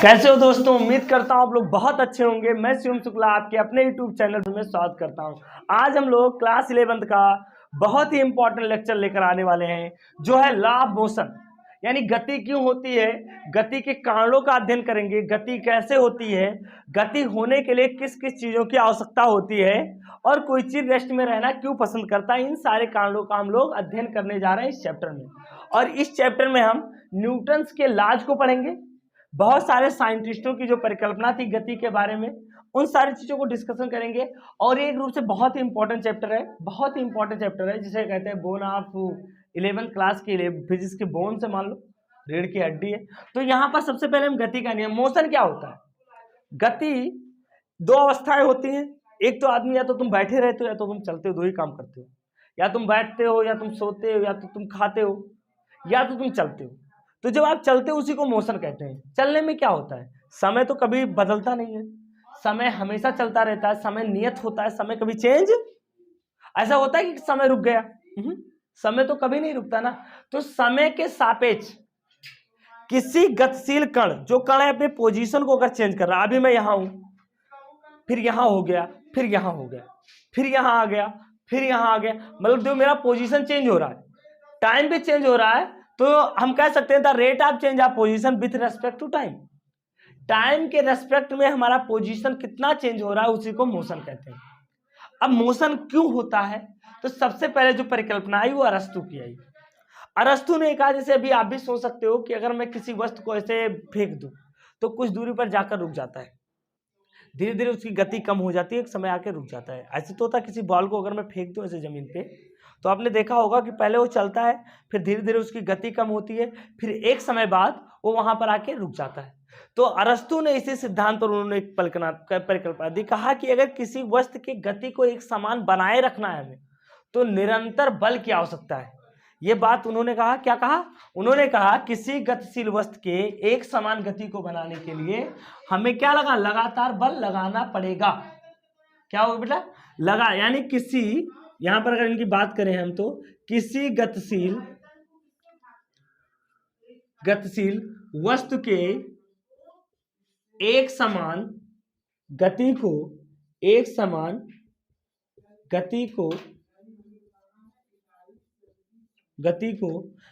कैसे हो दोस्तों। उम्मीद करता हूँ आप लोग बहुत अच्छे होंगे। मैं शिवम शुक्ला आपके अपने यूट्यूब चैनल में स्वागत करता हूँ। आज हम लोग क्लास 11th का बहुत ही इंपॉर्टेंट लेक्चर लेकर आने वाले हैं, जो है लॉ ऑफ मोशन, यानी गति क्यों होती है, गति के कारणों का अध्ययन करेंगे। गति कैसे होती है, गति होने के लिए किस किस चीजों की आवश्यकता होती है, और कोई चीज रेस्ट में रहना क्यों पसंद करता है। इन सारे कारणों का हम लोग अध्ययन करने जा रहे हैं इस चैप्टर में। और इस चैप्टर में हम न्यूटन्स के लॉज को पढ़ेंगे, बहुत सारे साइंटिस्टों की जो परिकल्पना थी गति के बारे में, उन सारी चीजों को डिस्कशन करेंगे। और एक रूप से बहुत ही इंपॉर्टेंट चैप्टर है, बहुत ही इंपॉर्टेंट चैप्टर है, जिसे कहते हैं बोन ऑफ 11th क्लास के लिए फिजिक्स के बोन से मान लो रीढ़ की हड्डी है। तो यहाँ पर सबसे पहले हम गति का नियम, मोशन क्या होता है। गति दो अवस्थाएं होती हैं, एक तो आदमी या तो तुम बैठे रहते हो या तो तुम चलते हो, दो ही काम करते हो। या तुम बैठते हो या तुम सोते हो या तो तुम खाते हो या तो तुम चलते हो। तो जब आप चलते हो उसी को मोशन कहते हैं। चलने में क्या होता है, समय तो कभी बदलता नहीं है, समय हमेशा चलता रहता है, समय नियत होता है, समय कभी चेंज ऐसा होता है कि समय रुक गया, समय तो कभी नहीं रुकता ना। तो समय के सापेक्ष किसी गतिशील कण, जो कण है अपने पोजीशन को अगर चेंज कर रहा है, अभी मैं यहां हूं, फिर यहां हो गया, फिर यहां हो गया, फिर यहां आ गया, फिर यहां आ गया, मतलब जो मेरा पोजीशन चेंज हो रहा है, टाइम भी चेंज हो रहा है, तो हम कह सकते हैं the rate of change of position with respect to time. Time के रेस्पेक्ट में हमारा पोजीशन कितना चेंज हो रहा है, उसी को मोशन कहते हैं। अब मोशन क्यों होता है, तो सबसे पहले जो परिकल्पना आई वो अरस्तु की आई। अरस्तु ने कहा, जैसे अभी आप भी सोच सकते हो कि अगर मैं किसी वस्तु को ऐसे फेंक दूं तो कुछ दूरी पर जाकर रुक जाता है, धीरे धीरे उसकी गति कम हो जाती है, एक समय आके रुक जाता है। ऐसे तो होता है, किसी बॉल को अगर मैं फेंक दूं ऐसे जमीन पे, तो आपने देखा होगा कि पहले वो चलता है, फिर धीरे धीरे उसकी गति कम होती है, फिर एक समय बाद वो वहां पर आके रुक जाता है। तो अरस्तु ने इसी सिद्धांत पर उन्होंने एक परिकल्पना दी, कहा कि अगर किसी वस्तु की गति को एक समान बनाए रखना है हमें, तो निरंतर बल की आवश्यकता है। ये बात उन्होंने कहा, क्या कहा उन्होंने कहा, किसी गतिशील वस्तु के एक समान गति को बनाने के लिए हमें क्या लगा, लगातार बल लगाना पड़ेगा। क्या होगा बेटा, लगा, यानी किसी, यहां पर अगर इनकी बात करें हम, तो किसी गतिशील वस्तु के एक समान गति को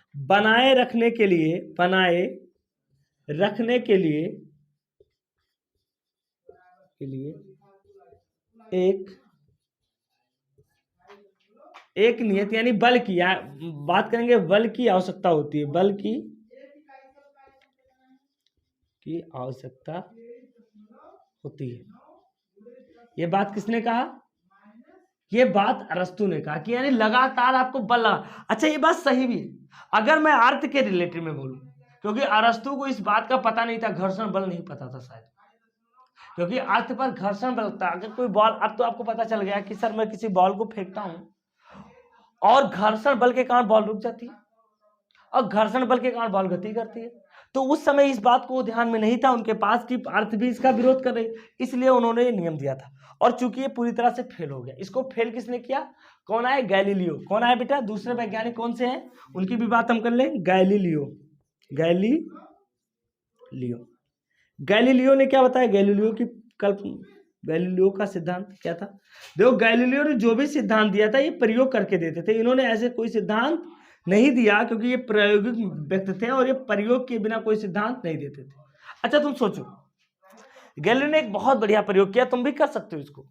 बनाए रखने के लिए एक नियत, यानी बल की, बात करेंगे बल की आवश्यकता होती है, बल की आवश्यकता होती है। ये बात किसने कहा, ये बात अरस्तु ने कहा कि यानी लगातार आपको बल लगा। अच्छा, ये बात सही भी है अगर मैं अर्थ के रिलेटेड में बोलूं, क्योंकि अरस्तु को इस बात का पता नहीं था, घर्षण बल नहीं पता था शायद, क्योंकि अर्थ पर घर्षण बल था। अगर कोई बॉल, अब तो आपको पता चल गया कि सर मैं किसी बॉल को फेंकता हूं और घर्षण बल के कारण बॉल रुक जाती है, और घर्षण बल के कारण बॉल गति करती है। तो उस समय इस बात को ध्यान में नहीं था उनके पास कि अर्थ भी इसका विरोध कर रही, इसलिए उन्होंने ये नियम दिया था। और चूंकि ये पूरी तरह से फेल हो गया, इसको फेल किसने किया, कौन आए, गैलीलियो। कौन आए बेटा, दूसरे वैज्ञानिक कौन से हैं, उनकी भी बात हम कर लें, गैलीलियो ने क्या बताया, गैलीलियो का सिद्धांत क्या था। देखो, गैलीलियो ने जो भी सिद्धांत दिया था ये प्रयोग करके देते थे, इन्होंने ऐसे कोई सिद्धांत नहीं दिया, क्योंकि ये प्रायोगिक व्यक्ति थे और ये प्रयोग के बिना कोई सिद्धांत नहीं देते थे। अच्छा, तुम सोचो, गैलीलियो ने एक बहुत बढ़िया प्रयोग किया, तुम भी कर सकते हो इसको।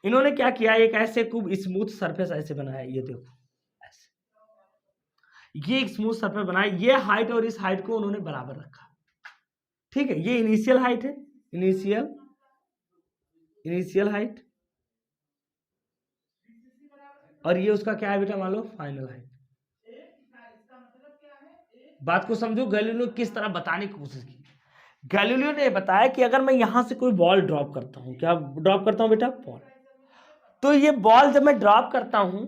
इन्होंने क्या किया, एक ऐसे खूब स्मूथ सरफेस ऐसे बनाया, ये देखो ऐसे, ये एक स्मूथ सरफेस बनाया, ये हाइट और इस हाइट को उन्होंने बराबर रखा, ठीक है। ये इनिशियल हाइट है, इनिशियल हाइट, और ये उसका क्या है बेटा, मान लो फाइनल हाइट। बात को समझो, गैलीलियो किस तरह बताने की कोशिश की। गैलीलियो ने बताया कि अगर मैं यहां से कोई बॉल ड्रॉप करता हूं, क्या ड्रॉप करता हूं बेटा, बॉल, तो ये बॉल जब मैं ड्रॉप करता हूं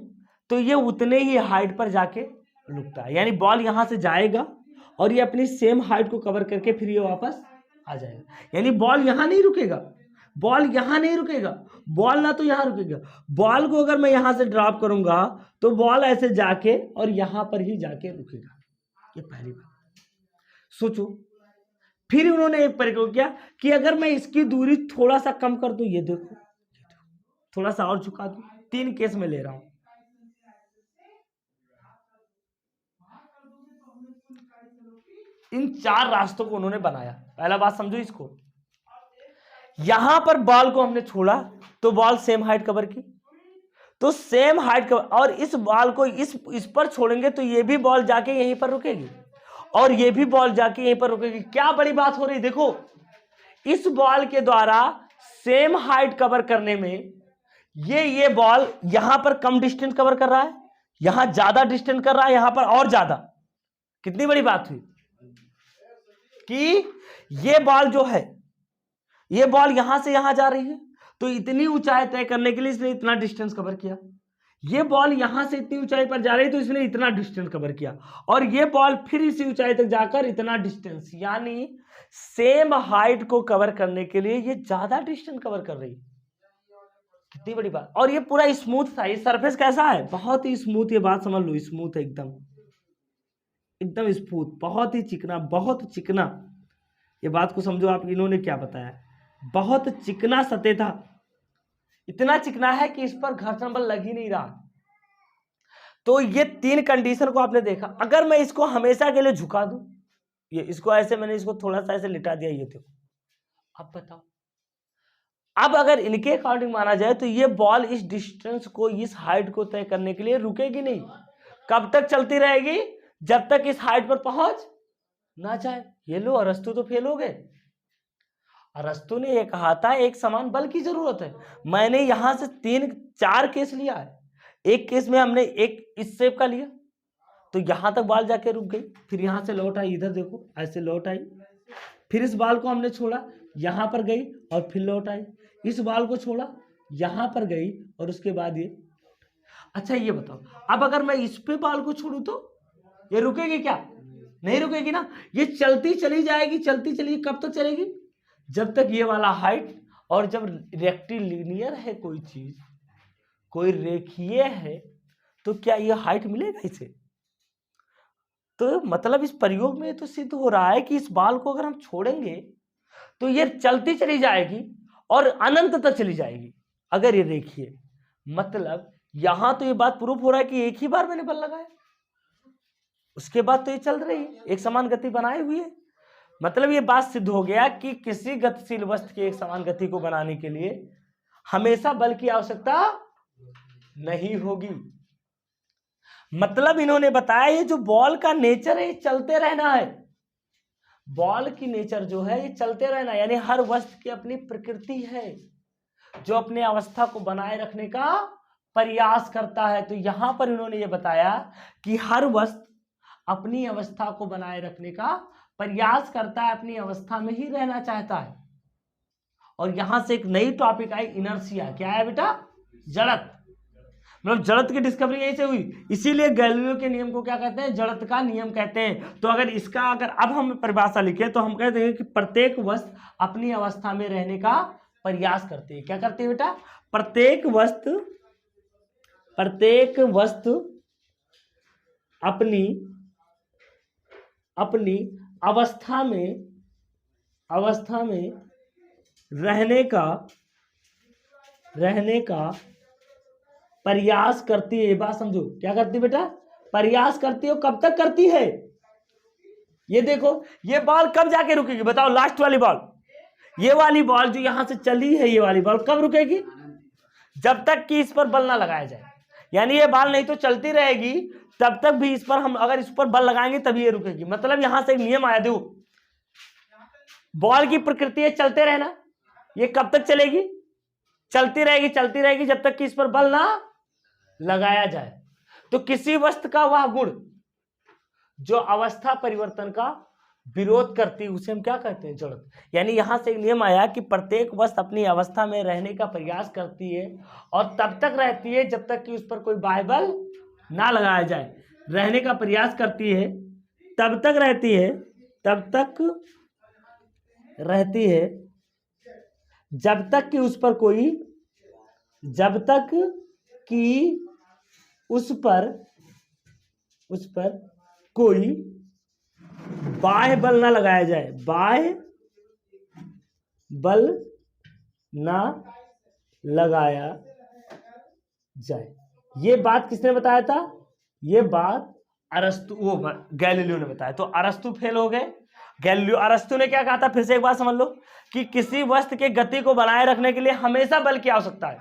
तो ये उतने ही हाइट पर जाके रुकता है, यानी बॉल यहां से जाएगा और ये अपनी सेम हाइट को कवर करके फिर ये वापस आ जाएगा, यानी बॉल यहां नहीं रुकेगा, बॉल ना तो यहां रुकेगा। बॉल को अगर मैं यहां से ड्रॉप करूंगा तो बॉल ऐसे जाके और यहां पर ही जाके रुकेगा। ये पहली बात। सोचो, फिर उन्होंने एक प्रयोग किया कि अगर मैं इसकी दूरी थोड़ा सा कम कर दूं, ये देखो थोड़ा सा और झुका दूं, 3 केस में ले रहा हूं। इन 4 रास्तों को उन्होंने बनाया। पहला बात समझो इसको, यहां पर बॉल को हमने छोड़ा तो बॉल सेम हाइट कवर की, तो सेम हाइट कवर, और इस बॉल को इस पर छोड़ेंगे तो ये भी बॉल जाके यहीं पर रुकेगी और ये भी बॉल जाके यहीं पर रुकेगी। क्या बड़ी बात हो रही, देखो इस बॉल के द्वारा सेम हाइट कवर करने में ये बॉल यहां पर कम डिस्टेंस कवर कर रहा है, यहां ज्यादा डिस्टेंस कर रहा है, यहां पर और ज्यादा। कितनी बड़ी बात हुई कि ये बॉल जो है, ये बॉल यहां से यहां जा रही है, तो इतनी ऊंचाई तय करने के लिए इसने इतना डिस्टेंस कवर किया। ये बॉल यहां से इतनी ऊंचाई पर जा रही है तो इसने इतना डिस्टेंस कवर किया, और ये बॉल फिर इसी ऊंचाई तक जाकर इतना डिस्टेंस, यानी सेम हाइट को कवर करने के लिए ये ज्यादा डिस्टेंस कवर कर रही है। कितनी बड़ी बात। और ये पूरा स्मूथ था। ये सरफेस कैसा है, बहुत ही स्मूथ, ये बात समझ लो, स्मूथ है एकदम, एकदम स्मूथ, बहुत ही चिकना, बहुत चिकना। ये बात को समझो आप, इन्होंने क्या बताया, बहुत चिकना सतह था, इतना चिकना है कि इस पर घर्षण बल लग ही नहीं रहा। तो ये 3 कंडीशन को आपने देखा। अगर मैं इसको हमेशा के लिए झुका दूं, ये इसको ऐसे, मैंने इसको थोड़ा सा ऐसे लिटा दिया, ये देखो, अब बताओ, अब अगर इनके अकॉर्डिंग माना जाए तो ये बॉल इस डिस्टेंस को, इस हाइट को तय करने के लिए रुकेगी नहीं। कब तक चलती रहेगी, जब तक इस हाइट पर पहुंच ना जाए। ये लो, अरस्तु तो फेल हो गए। अरस्तु ने ये कहा था एक समान बल की जरूरत है। मैंने यहां से 3-4 केस लिया है, एक केस में हमने एक इस शेप का लिया, तो यहां तक बॉल जाके रुक गई, फिर यहां से लौट आई, इधर देखो ऐसे लौट आई, फिर इस बॉल को हमने छोड़ा, यहां पर गई और फिर लौट आई, इस बॉल को छोड़ा, यहां पर गई और उसके बाद ये। अच्छा ये बताओ, अब अगर मैं इस पे बॉल को छोड़ू तो ये रुकेगी क्या, नहीं रुकेगी ना, ये चलती चली जाएगी, चलती चली, कब तक चलेगी, जब तक ये वाला हाइट, और जब रेक्टिलिनियर है कोई चीज, कोई रेखीय है, तो क्या ये हाइट मिलेगा इसे। तो मतलब इस प्रयोग में तो सिद्ध हो रहा है कि इस बॉल को अगर हम छोड़ेंगे तो ये चलती चली जाएगी और अनंत तक चली जाएगी, अगर ये रेखीय। मतलब यहां तो ये बात प्रूफ हो रहा है कि एक ही बार मैंने बल लगाया, उसके बाद तो ये चल रही है, एक समान गति बनाए हुई है। मतलब ये बात सिद्ध हो गया कि किसी गतिशील वस्तु की एक समान गति को बनाने के लिए हमेशा बल की आवश्यकता नहीं होगी। मतलब इन्होंने बताया ये जो बॉल का नेचर है ये चलते रहना है, बॉल की नेचर जो है ये चलते रहना, यानी हर वस्तु की अपनी प्रकृति है जो अपने अवस्था को बनाए रखने का प्रयास करता है। तो यहां पर इन्होंने ये बताया कि हर वस्तु अपनी अवस्था को बनाए रखने का प्रयास करता है, अपनी अवस्था में ही रहना चाहता है। और यहां से एक नई टॉपिक आई, इनर्शिया। क्या है बेटा, जड़त्व। मतलब जड़त्व की डिस्कवरी यहीं से हुई, इसीलिए गैलीलियो के नियम को क्या कहते हैं, जड़त्व का नियम कहते हैं। तो अगर इसका अगर अब हम परिभाषा लिखें तो हम कहते हैं कि प्रत्येक वस्तु अपनी अवस्था में रहने का प्रयास करती है। क्या करती है बेटा, प्रत्येक वस्तु अपनी अवस्था में रहने का प्रयास करती है। ये बात समझो, क्या करती है बेटा, प्रयास करती है। कब तक करती है, ये देखो, ये बॉल कब जाके रुकेगी बताओ, लास्ट वाली बॉल, ये वाली बॉल जो यहां से चली है, ये वाली बॉल कब रुकेगी, जब तक कि इस पर बल ना लगाया जाए। यानी ये बॉल नहीं तो चलती रहेगी, तब तक भी इस पर हम अगर इस पर बल लगाएंगे तभी ये रुकेगी। मतलब यहां से एक नियम आया, देखो बॉल की प्रकृति है चलते रहना, ये कब तक चलेगी, चलती रहेगी जब तक कि इस पर बल ना लगाया जाए। तो किसी वस्तु का वह गुण जो अवस्था परिवर्तन का विरोध करती है उसे हम क्या कहते हैं, जड़त्व। यानी यहां से एक नियम आया कि प्रत्येक वस्तु अपनी अवस्था में रहने का प्रयास करती है और तब तक रहती है जब तक कि उस पर कोई बाह्य बल ना लगाया जाए। रहने का प्रयास करती है, तब तक रहती है जब तक कि उस पर कोई बाह्य बल ना लगाया जाए, बाह्य बल ना लगाया जाए। ये बात किसने बताया था? ये बात गैलीलियो ने बताया। तो अरस्तु फेल हो गए। गैलीलियो अरस्तु ने क्या कहा था? फिर से एक बात समझ लो कि किसी वस्तु के गति को बनाए रखने के लिए हमेशा बल की आवश्यकता है,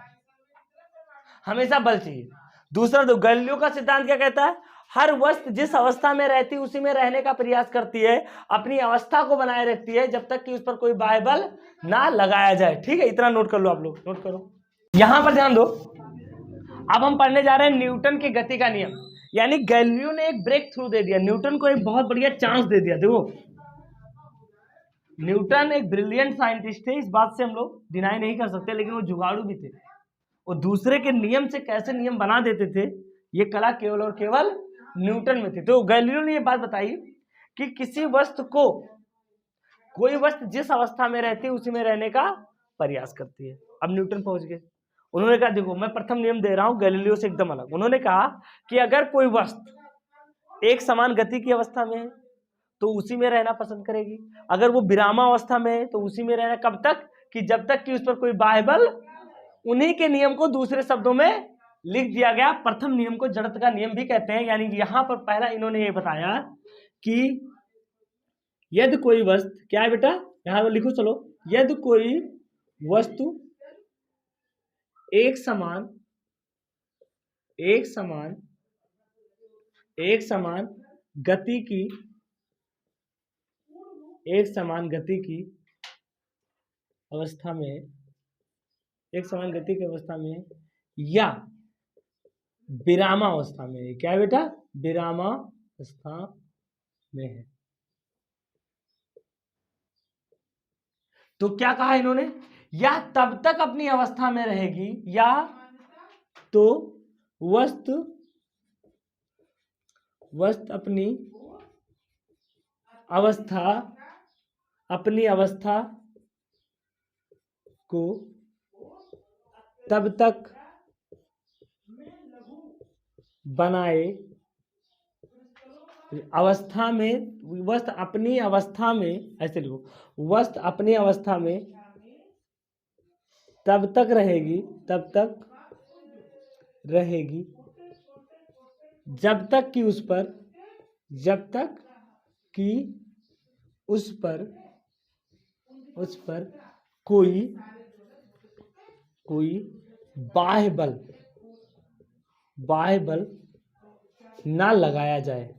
हमेशा बल चाहिए। दूसरा, तो गैलीलियो का सिद्धांत क्या कहता है? हर वस्तु जिस अवस्था में रहती है उसी में रहने का प्रयास करती है, अपनी अवस्था को बनाए रखती है जब तक कि उस पर कोई बाह्य बल ना लगाया जाए। ठीक है, इतना नोट कर लो, आप लोग नोट करो। यहां पर ध्यान दो, अब हम पढ़ने जा रहे हैं न्यूटन की गति का नियम। यानी गैलीलियो ने एक ब्रेक थ्रू दे दिया, न्यूटन को एक बहुत बढ़िया चांस दे दिया। देखो, न्यूटन एक ब्रिलियंट साइंटिस्ट थे, इस बात से हम लोग डिनाई नहीं कर सकते, लेकिन वो जुगाड़ू भी थे। वो दूसरे के नियम से कैसे नियम बना देते थे, ये कला केवल और केवल न्यूटन में थी। तो गैलीलियो ने ये बात बताई कि किसी वस्तु को, कोई वस्तु जिस अवस्था में रहती है उसी में रहने का प्रयास करती है। अब न्यूटन पहुंच गए, उन्होंने कहा, देखो मैं प्रथम नियम दे रहा हूं गैलीलियो से एकदम अलग। उन्होंने कहा कि अगर कोई वस्तु एक समान गति की अवस्था में है तो उसी में रहना पसंद करेगी, अगर वो विरामावस्था में है तो उसी में रहना। कब तक? कि जब तक कि उस पर कोई बाह्य बल। उन्हीं के नियम को दूसरे शब्दों में लिख दिया गया। प्रथम नियम को जड़त्व का नियम भी कहते हैं। यानी यहां पर पहला इन्होंने ये बताया कि यदि कोई वस्तु, क्या है बेटा यहां पर लिखो, चलो, यदि कोई वस्तु एक समान गति की, एक समान गति की अवस्था में, एक समान गति की अवस्था में या विरामावस्था में, क्या है बेटा? विरामावस्था में है, तो क्या कहा इन्होंने? या तब तक अपनी अवस्था में रहेगी, या तो वस्तु अपनी अवस्था को तब तक बनाए, अवस्था में, वस्तु अपनी अवस्था में, ऐसे लिखो, वस्तु अपनी अवस्था में तब तक रहेगी जब तक कि उस पर कोई बाह्य बल ना लगाया जाए,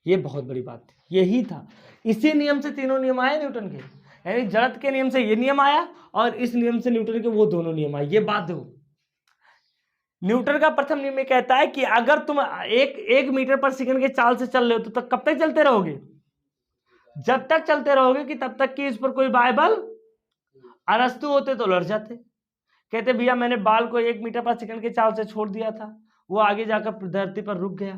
ये बहुत बड़ी बात थी। यही था, इसी नियम से तीनों नियम आए न्यूटन के। यानी जड़त्व के नियम से ये नियम आया और इस नियम से न्यूटन के वो दोनों नियम आए। ये बात देखो, न्यूटन का प्रथम नियम ये कहता है कि अगर तुम एक मीटर पर सेकंड के चाल से चल रहे हो तो कब तक चलते रहोगे? जब तक चलते रहोगे कि तब तक कि इस पर कोई बाह्य बल। अरस्तु होते तो लड़ जाते, कहते भैया मैंने बाल को 1 मीटर पर सेकंड के चाल से छोड़ दिया था, वो आगे जाकर धरती पर रुक गया।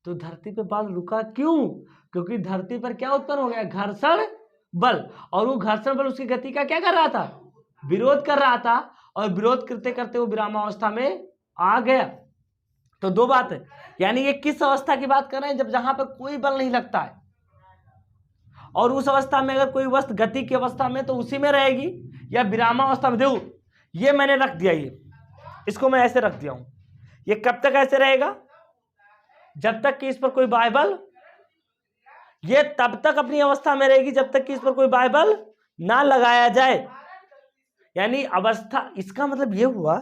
तो धरती पे बाल रुका क्यों? क्योंकि धरती पर क्या उत्पन्न हो गया? घर्षण बल। और वो घर्षण बल उसकी गति का क्या कर रहा था? विरोध कर रहा था, और विरोध करते करते वो विरामावस्था में आ गया। तो दो बात है, यानी ये किस अवस्था की बात कर रहे हैं? जब जहां पर कोई बल नहीं लगता है, और उस अवस्था में अगर कोई वस्तु गति की अवस्था में तो उसी में रहेगी, या विरामावस्था में। देखो ये मैंने रख दिया, ये इसको मैं ऐसे रख दिया हूं, ये कब तक ऐसे रहेगा? जब तक कि इस पर कोई बाह्य बल। ये तब तक अपनी अवस्था में रहेगी जब तक कि इस पर कोई बाह्य बल ना लगाया जाए। यानी अवस्था, इसका मतलब यह हुआ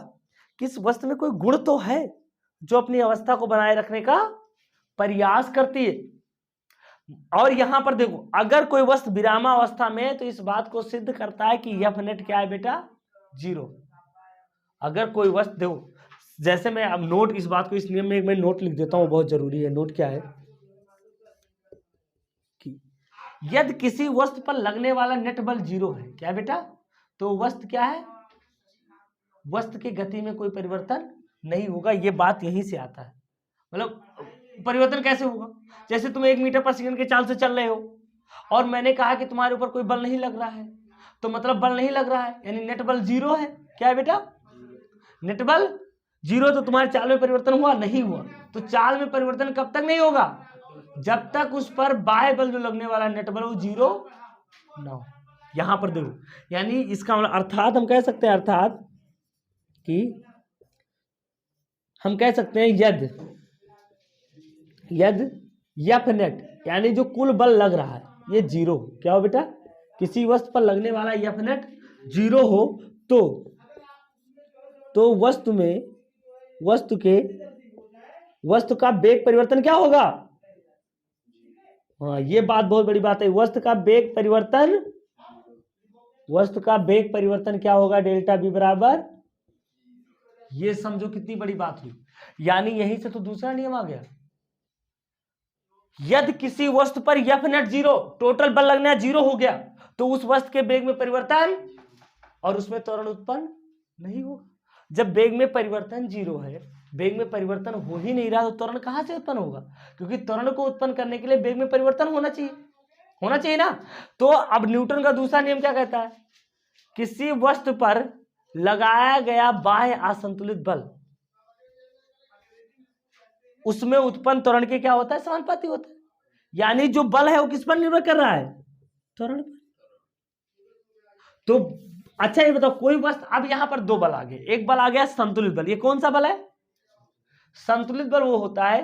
कि इस वस्तु में कोई गुण तो है जो अपनी अवस्था को बनाए रखने का प्रयास करती है। और यहां पर देखो, अगर कोई वस्तु विरामावस्था में है तो इस बात को सिद्ध करता है कि एफ नेट क्या है बेटा? 0। अगर कोई वस्तु, देखो जैसे मैं अब नोट, इस बात को इस नियम में मैं नोट लिख देता हूं, बहुत जरूरी है। नोट क्या है कि यदि किसी वस्तु पर लगने वाला नेट बल 0 है, क्या बेटा? तो वस्तु क्या है? वस्तु की गति में कोई परिवर्तन नहीं होगा। ये बात यहीं से आता है। मतलब परिवर्तन कैसे होगा? जैसे तुम 1 मीटर पर सेकंड के चाल से चल रहे हो और मैंने कहा कि तुम्हारे ऊपर कोई बल नहीं लग रहा है, तो मतलब बल नहीं लग रहा है, यानी नेट बल 0 है। क्या है बेटा? नेट बल 0। तो तुम्हारे चाल में परिवर्तन हुआ? नहीं हुआ। तो चाल में परिवर्तन कब तक नहीं होगा? जब तक उस पर बाह्य बल जो लगने वाला नेट बल वो जीरो ना हो। यहां पर देखो, यानी इसका मतलब अर्थात हम कह सकते हैं, अर्थात कि हम कह सकते हैं यद एफ नेट यानी जो कुल बल लग रहा है ये जीरो, क्या हो बेटा, किसी वस्तु पर लगने वाला एफ नेट जीरो हो तो वस्तु का वेग परिवर्तन क्या होगा। हाँ, ये बात बहुत बड़ी बात है। वस्तु का वेग परिवर्तन क्या होगा, डेल्टा बी बराबर, ये समझो कितनी बड़ी बात हुई। यानी यहीं से तो दूसरा नियम आ गया, यदि किसी वस्तु पर एफ नेट जीरो, टोटल बल लगना जीरो हो गया, तो उस वस्तु के वेग में परिवर्तन और उसमें त्वरण उत्पन्न नहीं होगा। जब वेग में परिवर्तन जीरो है, वेग में परिवर्तन हो ही नहीं रहा, तो त्वरण कहां से उत्पन्न होगा, क्योंकि त्वरण को उत्पन्न करने के लिए वेग में परिवर्तन होना चाहिए ना। तो अब न्यूटन का दूसरा नियम क्या कहता है, किसी वस्तु पर लगाया गया बाह्य असंतुलित बल, उसमें उत्पन्न त्वरण के क्या होता है, समानुपाती होता है। यानी जो बल है वो किस पर निर्भर कर रहा है, त्वरण पर। तो अच्छा ये बताओ, कोई वस्तु, अब यहां पर दो बल आ गए, एक बल आ गया संतुलित बल। ये कौन सा बल है, संतुलित बल वो होता है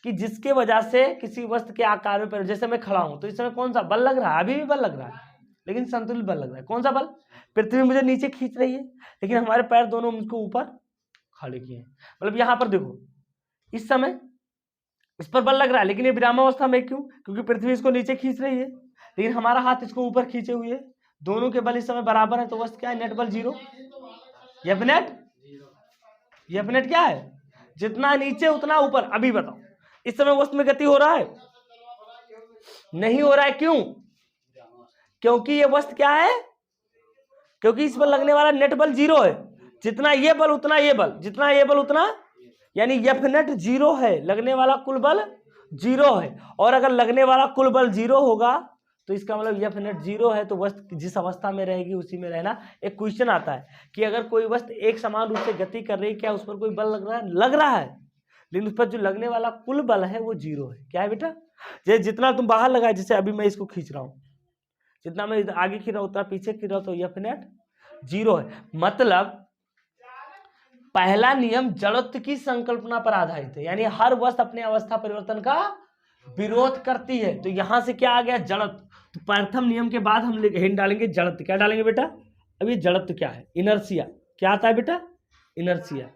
कि जिसके वजह से किसी वस्तु के आकार में, जैसे मैं खड़ा हूं तो इस समय कौन सा बल लग रहा है, अभी भी बल लग रहा है, लेकिन संतुलित बल लग रहा है। कौन सा बल, पृथ्वी मुझे नीचे खींच रही है, लेकिन हमारे पैर दोनों मुझको ऊपर खड़े किए हैं। मतलब यहां पर देखो, इस समय इस पर बल लग रहा है, लेकिन ये विरामावस्था में क्यों, क्योंकि पृथ्वी इसको नीचे खींच रही है, लेकिन हमारा हाथ इसको ऊपर खींचे हुए है, दोनों के बल इस समय बराबर है, तो वस्तु क्या है, नेट बल जीरो। एफ नेट क्या है, जितना नीचे उतना ऊपर। अभी बताओ, इस समय वस्तु में गति हो रहा है, नहीं हो रहा है, क्यों, क्योंकि ये वस्तु क्या है, क्योंकि इस पर लगने वाला नेट बल जीरो है। जितना ये बल उतना ये बल, जितना ये बल उतना, यानी एफ नेट जीरो है, लगने वाला कुल बल जीरो है। और अगर लगने वाला कुल बल जीरो होगा तो इसका मतलब एफ नेट जीरो है, तो वस्तु जिस अवस्था में रहेगी उसी में रहना। एक क्वेश्चन आता है कि अगर कोई वस्तु एक समान रूप से गति कर रही है, क्या उस पर कोई बल लग रहा है, लेकिन उस पर जो लगने वाला कुल बल है वो जीरो है। क्या है बेटा, जैसे जितना तुम बाहर लगाए, जैसे अभी मैं इसको खींच रहा हूं, जितना मैं आगे खींच रहा हूं उतना पीछे खींच रहा हूं, तो एफ नेट जीरो है। मतलब पहला नियम जड़त्व की संकल्पना पर आधारित है, यानी हर वस्तु अपने अवस्था परिवर्तन का विरोध करती है। तो यहां से क्या आ गया, जड़त्व। तो प्रथम नियम के बाद हम हिंट डालेंगे जड़त्व। क्या डालेंगे बेटा, अब ये जड़त्व क्या है, इनर्शिया। क्या आता है बेटा, इनर्शिया।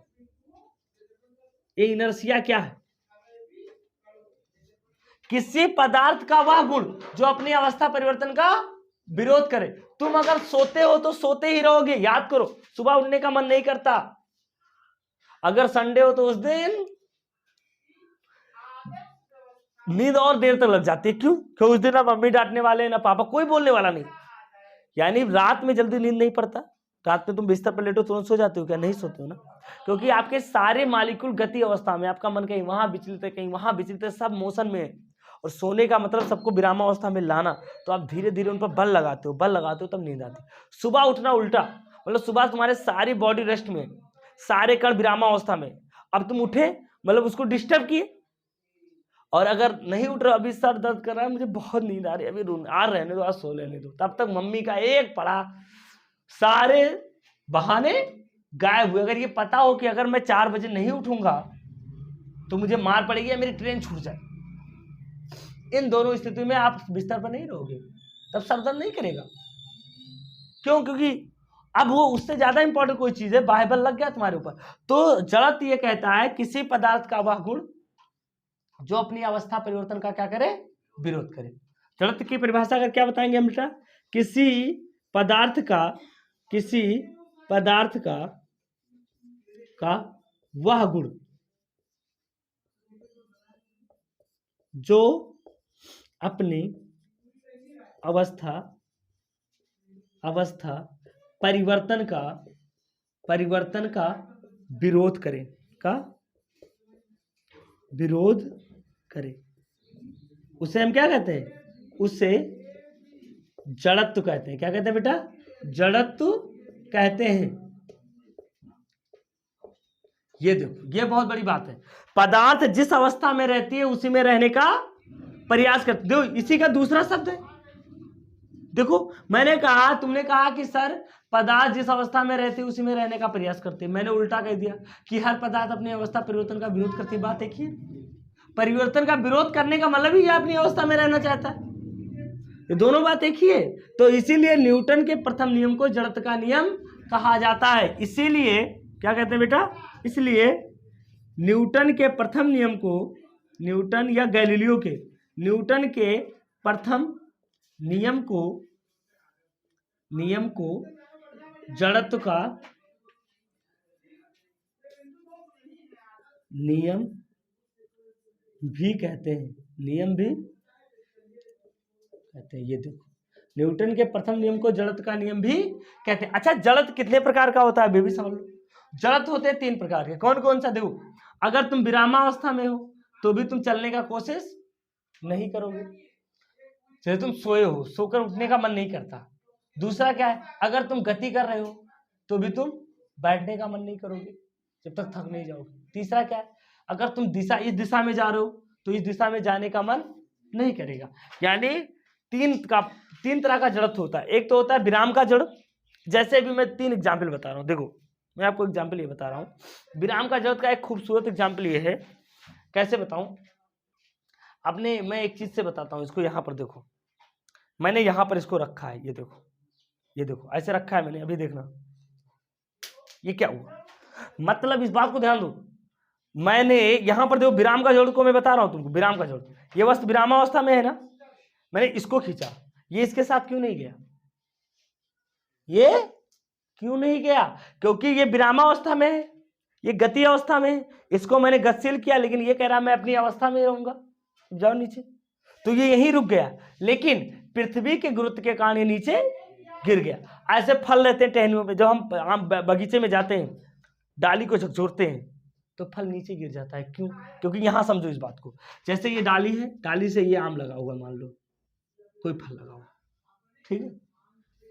ये इनर्शिया क्या है, किसी पदार्थ का वह गुण जो अपनी अवस्था परिवर्तन का विरोध करे। तुम अगर सोते हो तो सोते ही रहोगे, याद करो, सुबह उठने का मन नहीं करता। अगर संडे हो तो उस दिन नींद और देर तक लग जाती है। क्यों, क्योंकि उस दिन ना मम्मी डांटने वाले ना पापा, कोई बोलने वाला नहीं। यानी रात में जल्दी नींद नहीं पड़ता, रात में तुम बिस्तर पर लेटो तुरंत सो जाते हो, क्या नहीं सोते हो ना, क्योंकि आपके सारे मालिक्यूल गति अवस्था में, आपका मन कहीं वहां विचलित है कहीं वहां विचलित है, सब मोशन में है। और सोने का मतलब सबको विरामावस्था में लाना, तो आप धीरे धीरे उन पर बल लगाते हो तब नींद आती। सुबह उठना उल्टा, मतलब सुबह तुम्हारे सारी बॉडी रेस्ट में, सारे कण विरामावस्था में, अब तुम उठे मतलब उसको डिस्टर्ब किए। और अगर नहीं उठ रहा, अभी सर दर्द कर रहा है, मुझे बहुत नींद आ रही है, अभी रहने दो, आज सो लेने दो, तब तक मम्मी का एक पढ़ा, सारे बहाने गायब हुए। अगर ये पता हो कि अगर मैं 4 बजे नहीं उठूंगा तो मुझे मार पड़ेगी या मेरी ट्रेन छूट जाए, इन दोनों स्थिति में आप बिस्तर पर नहीं रहोगे, तब सर दर्द नहीं करेगा। क्यों, क्योंकि अब वो उससे ज्यादा इंपॉर्टेंट कोई चीज है, बाह्य बल लग गया तुम्हारे ऊपर। तो जड़त्व ये कहता है किसी पदार्थ का वह गुण जो अपनी अवस्था परिवर्तन का क्या करे, विरोध करे। जड़त्व की परिभाषा अगर क्या बताएंगे हम बेटा, किसी पदार्थ का वह गुण जो अपनी अवस्था परिवर्तन का विरोध करे, उसे हम क्या कहते हैं, उसे जड़त्व कहते हैं। क्या कहते हैं बेटा, जड़त्व कहते हैं। ये देखो, ये बहुत बड़ी बात है, पदार्थ जिस अवस्था में रहती है उसी में रहने का प्रयास करते, देखो इसी का दूसरा शब्द है। देखो मैंने कहा, तुमने कहा कि सर पदार्थ जिस अवस्था में रहते उसी में रहने का प्रयास करते, मैंने उल्टा कह दिया कि हर पदार्थ अपनी अवस्था परिवर्तन का विरोध करती। बात एक ही है, परिवर्तन का विरोध करने का मतलब ही ये अपनी अवस्था में रहना चाहता है, ये दोनों बात एक ही है। तो इसीलिए न्यूटन के प्रथम नियम को जड़त्व का नियम कहा जाता है। इसीलिए क्या कहते हैं बेटा, इसलिए न्यूटन के प्रथम नियम को, न्यूटन या गैलीलियो के, न्यूटन के प्रथम नियम को जड़त्व का नियम भी कहते हैं, नियम भी कहते हैं। ये देखो न्यूटन के प्रथम नियम को जड़त्व का नियम भी कहते हैं। अच्छा जड़त्व कितने प्रकार का होता है वे भी समझ लो। जड़त्व होते हैं 3 प्रकार के, कौन कौन सा, देखो अगर तुम विरामावस्था में हो तो भी तुम चलने का कोशिश नहीं करोगे, जैसे तुम सोए हो, सोकर उठने का मन नहीं करता। दूसरा क्या है, अगर तुम गति कर रहे हो तो भी तुम बैठने का मन नहीं करोगे जब तक थक नहीं जाओगे। तीसरा क्या है, अगर तुम इस दिशा में जा रहे हो तो इस दिशा में जाने का मन नहीं करेगा। यानी 3 तरह का जड़त्व होता है। एक तो होता है विराम का जड़, जैसे भी मैं 3 एग्जाम्पल बता रहा हूँ। देखो मैं आपको एग्जाम्पल ये बता रहा हूँ, विराम का जड़त्व का एक खूबसूरत एग्जाम्पल ये है, कैसे बताऊं अपने, मैं एक चीज से बताता हूँ इसको। यहाँ पर देखो, मैंने यहाँ पर इसको रखा है, ये देखो, ये देखो ऐसे रखा है मैंने, अभी देखना ये क्या हुआ। मतलब इस बात को ध्यान दो, मैंने यहाँ पर देखो विराम का जोड़ को मैं बता रहा हूँ तुमको, विराम का जोड़, ये वस्तु विरामावस्था में है ना, मैंने इसको खींचा, ये इसके साथ क्यों नहीं गया, ये क्यों नहीं गया, क्योंकि ये विरामावस्था में है, ये गति अवस्था में है। इसको मैंने गतिशील किया लेकिन ये कह रहा मैं अपनी अवस्था में रहूंगा, जाओ नीचे, तो ये यहीं रुक गया। लेकिन पृथ्वी के गुरुत्व के कारण ये नीचे गिर गया। ऐसे फल रहते हैं टहनियों पे, जब हम बगीचे में जाते हैं डाली को झकझोरते हैं तो फल नीचे गिर जाता है, क्यों, क्योंकि यहां समझो इस बात को, जैसे ये डाली है, डाली से ये आम लगा हुआ, मान लो कोई फल लगा हुआ, ठीक है,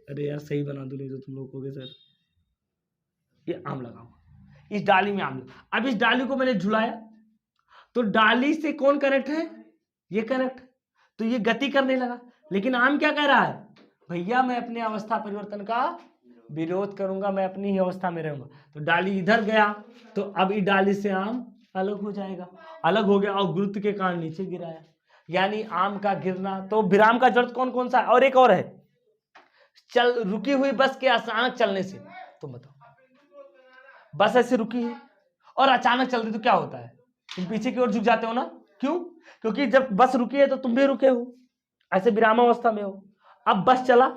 अरे यार सही बना दो नहीं तो तुम लोग कहोगे सर ये आम लगा हुआ, इस डाली में आम लगा। अब इस डाली को मैंने झुलाया तो डाली से कौन कनेक्ट है, ये कनेक्ट, तो ये गति करने लगा। लेकिन आम क्या कह रहा है, भैया मैं अपने अवस्था परिवर्तन का विरोध करूंगा, मैं अपनी ही अवस्था में रहूंगा। तो डाली इधर गया तो अब इस डाली से आम अलग हो जाएगा, अलग हो गया और गुरुत्व के कारण नीचे गिराया, यानी आम का गिरना। तो विराम का जड़ कौन कौन सा है, और एक और है, चल रुकी हुई बस के अचानक चलने से। तुम बताओ, बस ऐसे रुकी है और अचानक चल रही तो क्या होता है, तुम पीछे की ओर झुक जाते हो ना, क्यों, क्योंकि जब बस रुकी है तो तुम भी रुके हो, ऐसे विरामावस्था में हो। अब बस चला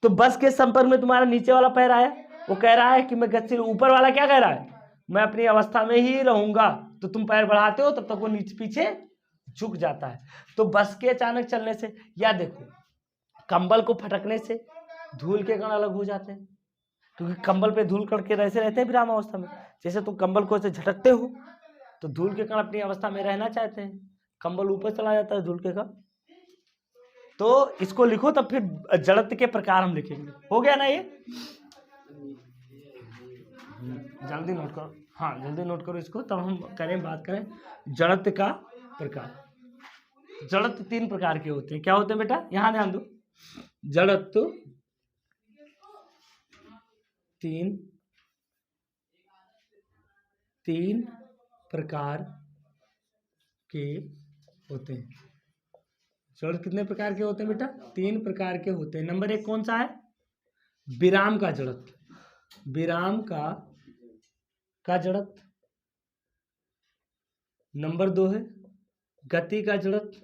तो बस के संपर्क में तुम्हारा नीचे वाला पैर आया, वो कह रहा है कि मैं गतिशील, ऊपर वाला क्या कह रहा है, मैं अपनी अवस्था में ही रहूंगा, तो तुम पैर बढ़ाते हो तब तक वो नीचे पीछे झुक जाता है। तो बस के अचानक चलने से, या देखो कंबल को फटकने से धूल के कण अलग हो जाते हैं, क्योंकि कंबल पे धूल कण के ऐसे रहते हैं विराम अवस्था में। जैसे तुम कंबल को ऐसे झटकते हो तो धूल के कण अपनी अवस्था में रहना चाहते हैं, कंबल ऊपर चला जाता है धूल के कण। तो इसको लिखो तब फिर जड़त्व के प्रकार हम लिखेंगे, हो गया ना ये, जल्दी नोट करो, हाँ जल्दी नोट करो इसको, तब हम बात करें जड़त्व का प्रकार। जड़त्व 3 प्रकार के होते हैं, क्या होते हैं बेटा, यहां ध्यान दो, जड़त्व 3 प्रकार के होते हैं। जड़ कितने प्रकार के होते हैं बेटा, 3 प्रकार के होते हैं। नंबर 1 कौन सा है, विराम का जड़त्व, विराम का जड़त्व। नंबर 2 है गति का जड़त्व,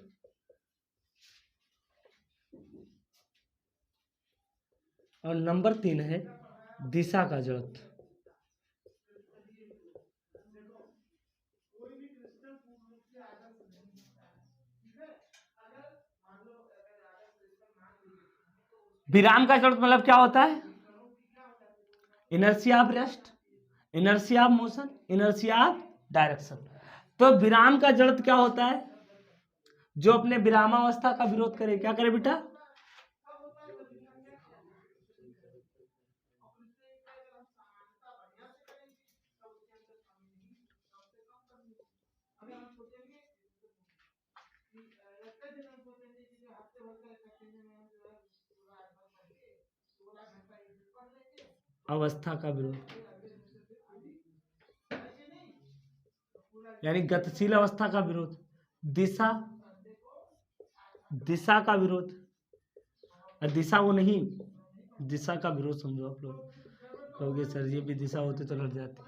और नंबर 3 है दिशा का जड़त्व। विराम का जड़त्व मतलब क्या होता है, inertia of rest, inertia of motion, inertia of direction. तो विराम का जड़त्व क्या होता है, जो अपने विरामावस्था का विरोध करे, क्या करे बेटा, अवस्था का विरोध, यानी गतिशील अवस्था का विरोध। दिशा, दिशा का विरोध, दिशा वो नहीं, दिशा का विरोध समझो। आप लोग कहोगे सर ये भी दिशा होती तो लड़ जाते,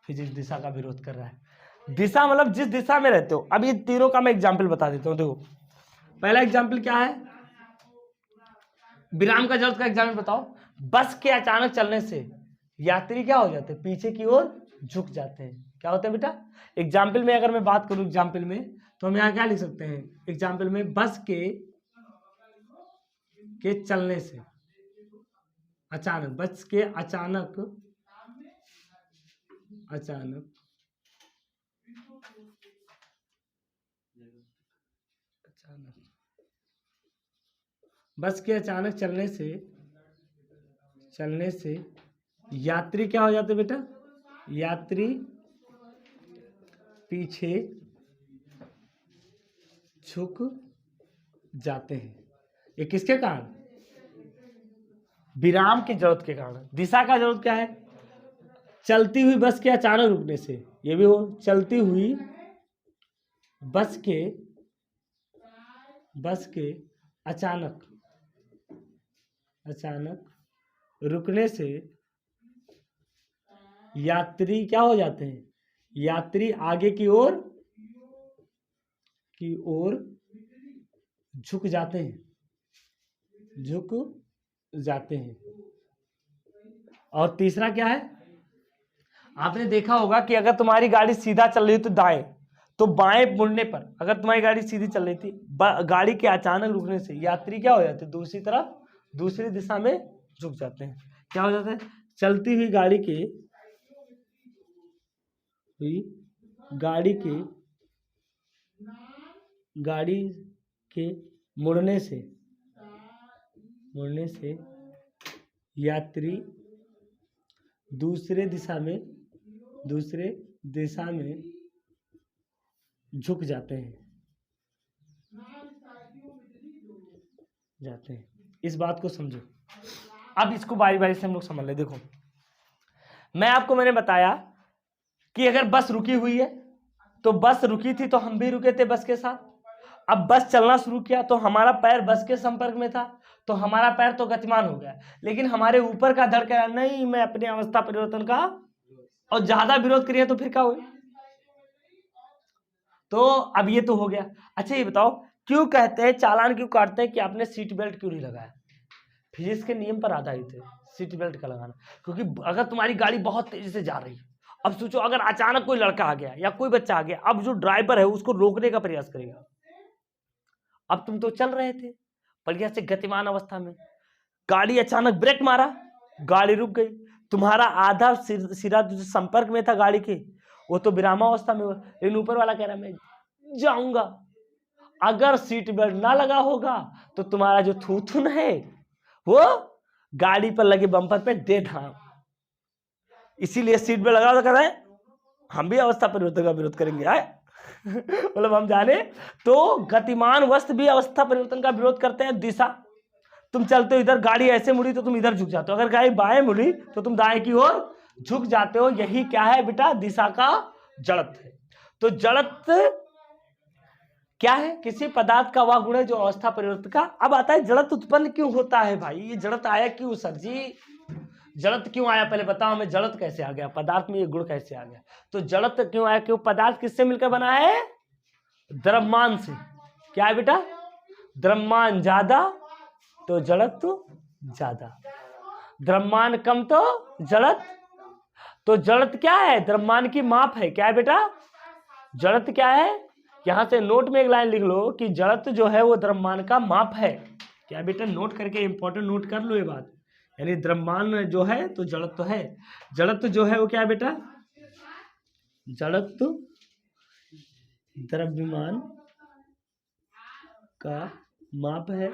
फिजिक्स दिशा का विरोध कर रहा है। दिशा मतलब जिस दिशा में रहते हो। अब ये तीनों का मैं एग्जाम्पल बता देता हूँ। देखो पहला एग्जाम्पल क्या है, विराम का जरूरत का एग्जाम्पल बताओ। बस के अचानक चलने से यात्री क्या हो जाते हैं, पीछे की ओर झुक जाते हैं। क्या होता है बेटा, एग्जाम्पल में अगर मैं बात करूं एग्जाम्पल में, तो हम यहाँ क्या लिख सकते हैं एग्जाम्पल में, बस के चलने से अचानक, बस के अचानक बस के अचानक चलने से यात्री क्या हो जाते बेटा, यात्री पीछे झुक जाते हैं। ये किसके कारण, विराम की जरूरत के कारण। दिशा का जरूरत क्या है, चलती हुई बस के अचानक रुकने से, ये भी हो, चलती हुई बस के अचानक रुकने से यात्री क्या हो जाते हैं, यात्री आगे की ओर झुक जाते हैं। और तीसरा क्या है, आपने देखा होगा कि अगर तुम्हारी गाड़ी सीधा चल रही है तो दाएं, तो बाएं मुड़ने पर, अगर तुम्हारी गाड़ी सीधी चल रही थी, गाड़ी के अचानक रुकने से यात्री क्या हो जाते हैं, दूसरी तरफ, दूसरी दिशा में झुक जाते हैं। क्या हो जाता है, चलती हुई गाड़ी के मुड़ने से यात्री दूसरे दिशा में झुक जाते हैं। इस बात को समझो। अब इसको बारी बारी से हम लोग समझ ले। देखो मैंने बताया कि अगर बस रुकी हुई है, तो बस रुकी थी तो हम भी रुके थे बस के साथ। अब बस चलना शुरू किया तो हमारा पैर बस के संपर्क में था, तो हमारा पैर तो गतिमान हो गया, लेकिन हमारे ऊपर का धड़ कह नहीं, मैं अपने अवस्था परिवर्तन का, और ज्यादा विरोध करिए तो फिर क्या हुआ। तो अब ये तो हो गया। अच्छा ये बताओ, क्यों कहते हैं, चालान क्यों काटते हैं कि आपने सीट बेल्ट क्यों नहीं लगाया। फिजिक्स के नियम पर आधारित है सीट बेल्ट का लगाना, क्योंकि अगर तुम्हारी गाड़ी बहुत तेजी से जा रही है, अब सोचो अगर अचानक कोई लड़का आ गया या कोई बच्चा आ गया, अब जो ड्राइवर है उसको रोकने का प्रयास करेगा। अब तुम तो चल रहे थे बढ़िया से गतिमान अवस्था में, गाड़ी अचानक ब्रेक मारा, गाड़ी रुक गई, तुम्हारा आधा सिरा जो संपर्क में था गाड़ी के, वो तो विरामावस्था में हुआ, लेकिन ऊपर वाला कह रहा मैं जाऊंगा। अगर सीट बेल्ट ना लगा होगा तो तुम्हारा जो थूथुन है वो गाड़ी पर लगे बम्पर पे दे धाम। इसीलिए सीट बेल्ट लगा कर रहे हैं, हम भी अवस्था परिवर्तन का विरोध करेंगे। मतलब हम जाने तो गतिमान वस्तु भी अवस्था परिवर्तन का विरोध करते हैं। दिशा, तुम चलते हो इधर, गाड़ी ऐसे मुड़ी तो तुम इधर झुक जाते हो, अगर गाड़ी बाएं मुड़ी तो तुम दाएं की ओर झुक जाते हो। यही क्या है बेटा, दिशा का जड़त्व है। तो जड़त्व क्या है, किसी पदार्थ का वह गुण है जो अवस्था परिवर्तन का। अब आता है जड़त्व उत्पन्न क्यों होता है भाई, ये जड़त्व आया क्यों सर जी, जड़त्व क्यों आया, पहले बताओ हमें, जड़त्व कैसे आ गया, पदार्थ में ये गुण कैसे आ गया। तो जड़त्व क्यों आया, क्यों, पदार्थ किससे मिलकर बना है, द्रव्यमान से। क्या है बेटा, द्रव्यमान ज्यादा तो जड़त्व ज्यादा, द्रव्यमान कम तो जड़त्व। तो जड़त्व क्या है, द्रव्यमान की माप है। क्या है बेटा, जड़त्व क्या है, यहां से नोट में एक लाइन लिख लो कि जड़त्व जो है वो द्रव्यमान का माप है। क्या बेटा, नोट करके इंपॉर्टेंट नोट कर लो ये बात, यानी द्रव्यमान जो है तो जड़त्व है। जड़त्व जो है वो क्या है बेटा, जड़त्व द्रव्यमान का माप है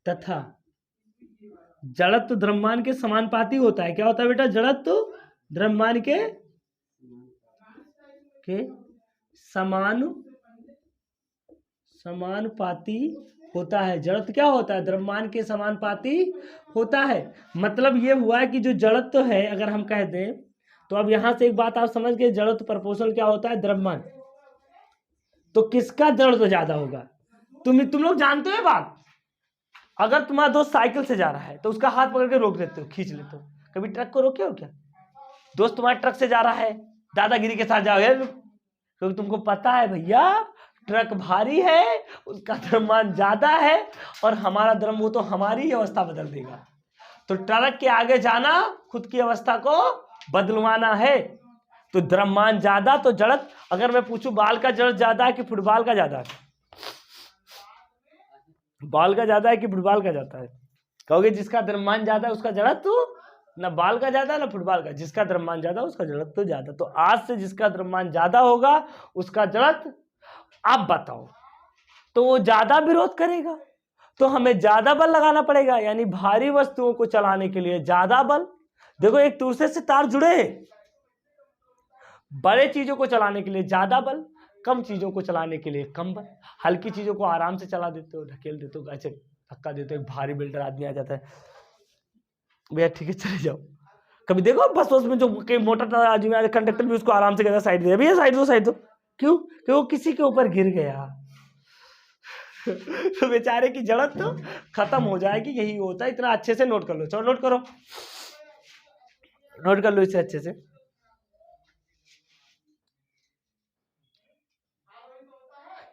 तथा जड़त्व द्रव्यमान के समानुपाती होता है। क्या होता है बेटा, जड़त्व द्रव्यमान के समानुपाती होता है। जड़त्व क्या होता है? द्रव्यमान के समानुपाती होता है। मतलब ये हुआ कि जो जड़त्व है अगर हम कह दें तो अब यहां से एक बात आप समझ गए, जड़त्व प्रोपोर्शनल क्या होता है? द्रव्यमान। तो किसका जड़त्व ज्यादा होगा? तुम लोग जानते हो बात। अगर तुम्हारा दोस्त साइकिल से जा रहा है तो उसका हाथ पकड़ के रोक देते हो, खींच लेते हो। कभी ट्रक को रोके हो क्या? दोस्त तुम्हारा ट्रक से जा रहा है, दादागिरी के साथ जाओगे क्योंकि तुमको पता है भैया ट्रक भारी है, उसका द्रव्यमान ज्यादा है और हमारा द्रव्य, वो तो हमारी ही अवस्था बदल देगा। तो ट्रक के आगे जाना खुद की अवस्था को बदलवाना है। तो द्रव्यमान ज्यादा तो जड़त्व। अगर मैं पूछूं बाल का जड़त्व ज्यादा है कि फुटबॉल का ज्यादा है? बाल का ज्यादा है कि फुटबॉल का ज्यादा है? कहोगे जिसका द्रव्यमान ज्यादा है उसका जड़त्व ना बाल का ज्यादा ना फुटबॉल का। जिसका द्रव्यमान ज्यादा उसका जड़त्व ज्यादा। तो आज से जिसका द्रव्यमान ज्यादा होगा उसका जड़त्व। आप बताओ, तो वो ज्यादा विरोध करेगा तो हमें ज्यादा बल लगाना पड़ेगा, यानी भारी वस्तुओं को चलाने के लिए ज्यादा बल। देखो एक दूसरे से तार जुड़े हैं। बड़े चीजों को चलाने के लिए ज्यादा बल, कम चीजों को चलाने के लिए कम बल। हल्की चीजों को आराम से चला देते हो, ढकेल देते हो, ऐसे धक्का देते हो, एक भारी बिल्डर आदमी आ जाता है, भैया ठीक है चले जाओ। कभी देखो बस में जो कई मोटा आदमी, कंडक्टर भी उसको आराम से कहता है साइड दे, भैया साइड दो साइड दो। क्यों? कि वो किसी के ऊपर गिर गया। तो बेचारे की जड़त तो खत्म हो जाएगी। यही होता है। इतना अच्छे से नोट कर लो। चलो नोट करो, नोट कर लो इसे अच्छे से।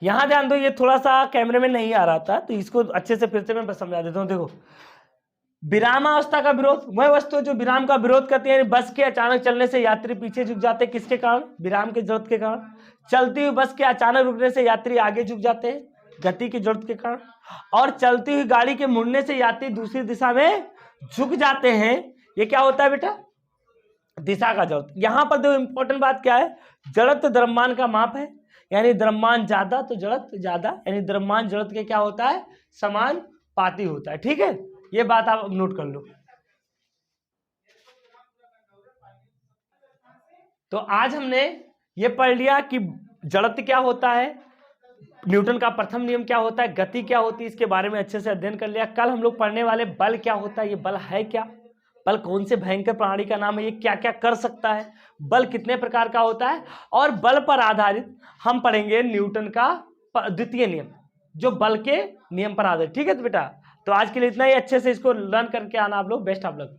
यहां ध्यान दो, ये थोड़ा सा कैमरे में नहीं आ रहा था तो इसको अच्छे से फिर से मैं समझा देता हूं। देखो विरामावस्था का विरोध, वह वस्तु जो विराम का विरोध करती है। बस के अचानक चलने से यात्री पीछे झुक जाते हैं, किसके कारण? विराम के जड़त्व के कारण। चलती हुई बस के अचानक रुकने से यात्री आगे झुक जाते हैं, गति के जड़त्व के कारण। और चलती हुई गाड़ी के मुड़ने से यात्री दूसरी दिशा में झुक जाते हैं। ये क्या होता है बेटा? दिशा का जड़त्व। यहां पर देखो इंपॉर्टेंट बात क्या है, जड़त्व द्रव्यमान का माप है, यानी द्रव्यमान ज्यादा तो जड़त्व ज्यादा, यानी द्रव्यमान जड़त्व के क्या होता है? समानुपाती होता है। ठीक है, ये बात आप नोट कर लो। तो आज हमने ये पढ़ लिया कि जड़त्व क्या होता है, न्यूटन का प्रथम नियम क्या होता है, गति क्या होती है, इसके बारे में अच्छे से अध्ययन कर लिया। कल हम लोग पढ़ने वाले बल क्या होता है, ये बल है क्या, बल कौन से भयंकर प्रणाली का नाम है, ये क्या क्या कर सकता है, बल कितने प्रकार का होता है, और बल पर आधारित हम पढ़ेंगे न्यूटन का द्वितीय नियम जो बल के नियम पर आधारित। ठीक है तो बेटा, तो आज के लिए इतना ही। अच्छे से इसको लर्न करके आना आप लोग। Best of luck.